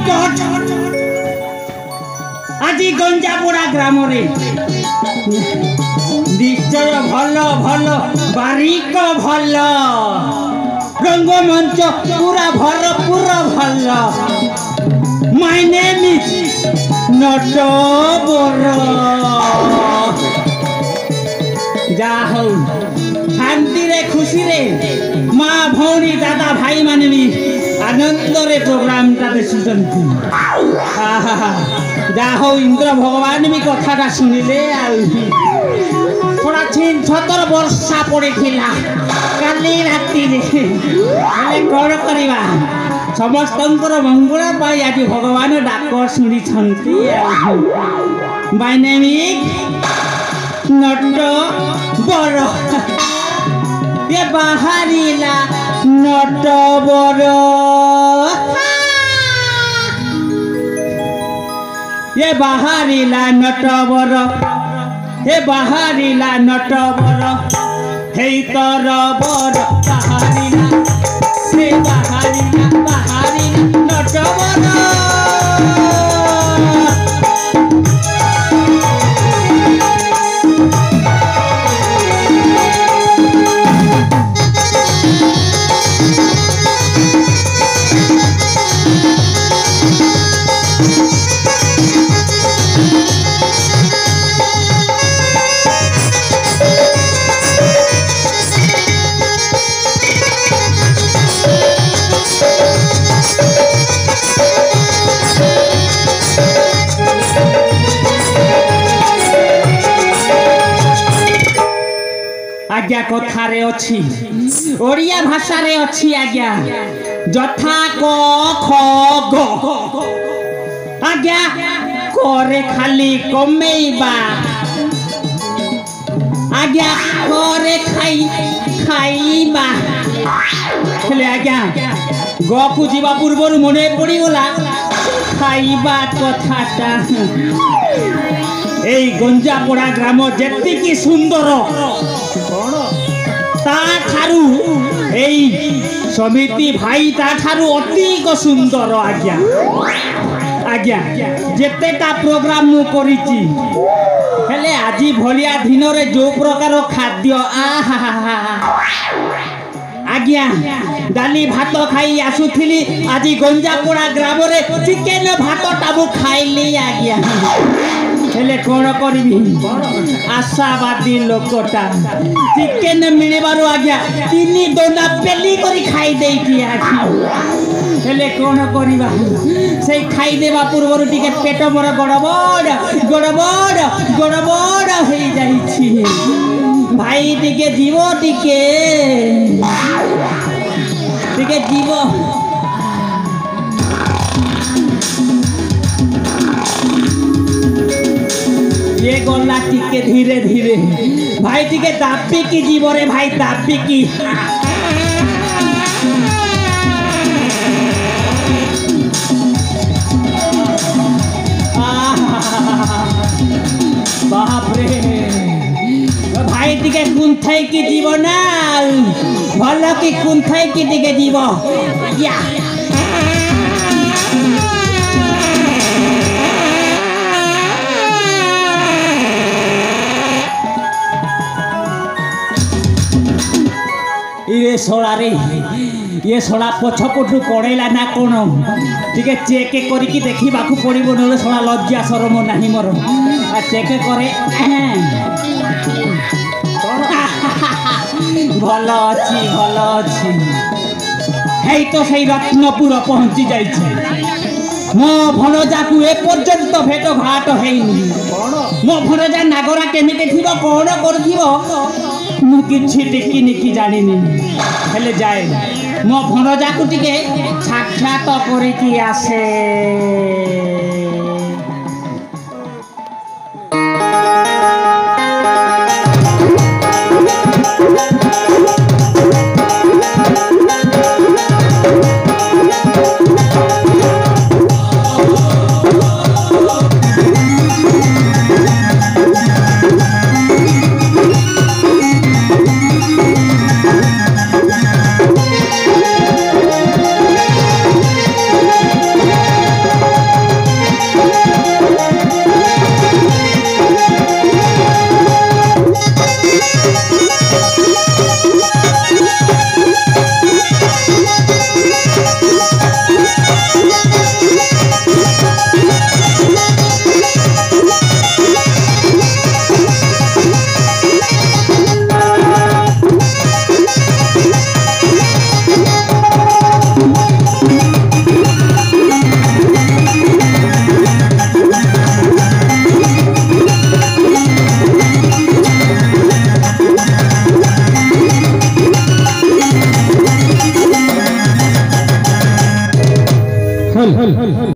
god আজি গঞ্জাপড়া গ্রামরে নিশ্চয় ভাল ভাল বারিক ভাল রঙ্গমঞ্চ পুরা ভরপুর ভাল মাই নেম ইজ নটবর যা হও শান্তিরে খুশিরে মা ভৌণী দাদা ভাই মানে আনন্দরে প্রোগ্রামটা দেখুଛନ୍ତି যা হও ইন্দ্র ভগবান বি কথাটা শুনিলে আর थोड़ा छिन छतर वर्षा पड़ेगा काली राति हेले कौन करवा समस्त मंगल पाई आज भगवान डाक शुणी माय नेम इज नटबर ये बाहरिला नटबर ये बाहरिला नटबर हे बाहरिला नटबर हे तरबर बाहरिला हे बाहरिला नटबर आज्ञा कथारे अच्छी ओडिया भाषा रे अच्छी आज्ञा जथा क ख ग आज्ञा करे खाली कमेइबा आज्ञा करे खाइबा हेले आज्ञा ग को जीवा पूर्वर मने पड़ी गला खाइबा कथाटा এই গঞ্জাপড়া গ্রাম যেতিকি সুন্দর তা ঠারু এই সমিতি ভাই তা ঠারু অধিক সুন্দর আজ্ঞা আজ্ঞা যেতেটা প্রোগ্রাম মু করিছি হেলে আজি ভলিয়া দিনরে যে প্রকার খাদ্য আহা आज्ञा डाली भात खाई आसुथिली আজি গঞ্জাপড়া গ্রামরে চিকেন ভাত টাবু খাইলি आज्ञा हेले कौन करी आशावादी लोकटा चिकेन मिलबार आज्ञा तीन दोना पेली करी खाई दे हेले कौन करवा से खाई देवा पूर्वर टिके पेट मोर गड़बड़ गड़बड़ गड़बड़ हो जाइछि भाई टिके जीव टिके टिके जीव ये गला टिके धीरे धीरे भाई टिके दापी की जीव रे भाई दापी की बाप रे भाई टिके कुंथाई की जीव ना भल की कुंथाई की टिके जीव या ये सोला रे ये सोला पछपटू पड़ेला ना कौन टिके चेक करिकी देखा पड़ो ना सोला लज्जा शरम नहीं मोर आ चेक करे भल अच्छी भल अच्छी है तो सही रत्नपुर पहुंची जाइए मो भणजा को ए पर्यंत भेट घाट है मो भणजा नागरा केमिति थिबो कौन करथिबो मु किछि टिकी निकी जानिनी हेले जाए मो भणजा को टिके साक्षात करिकी आसे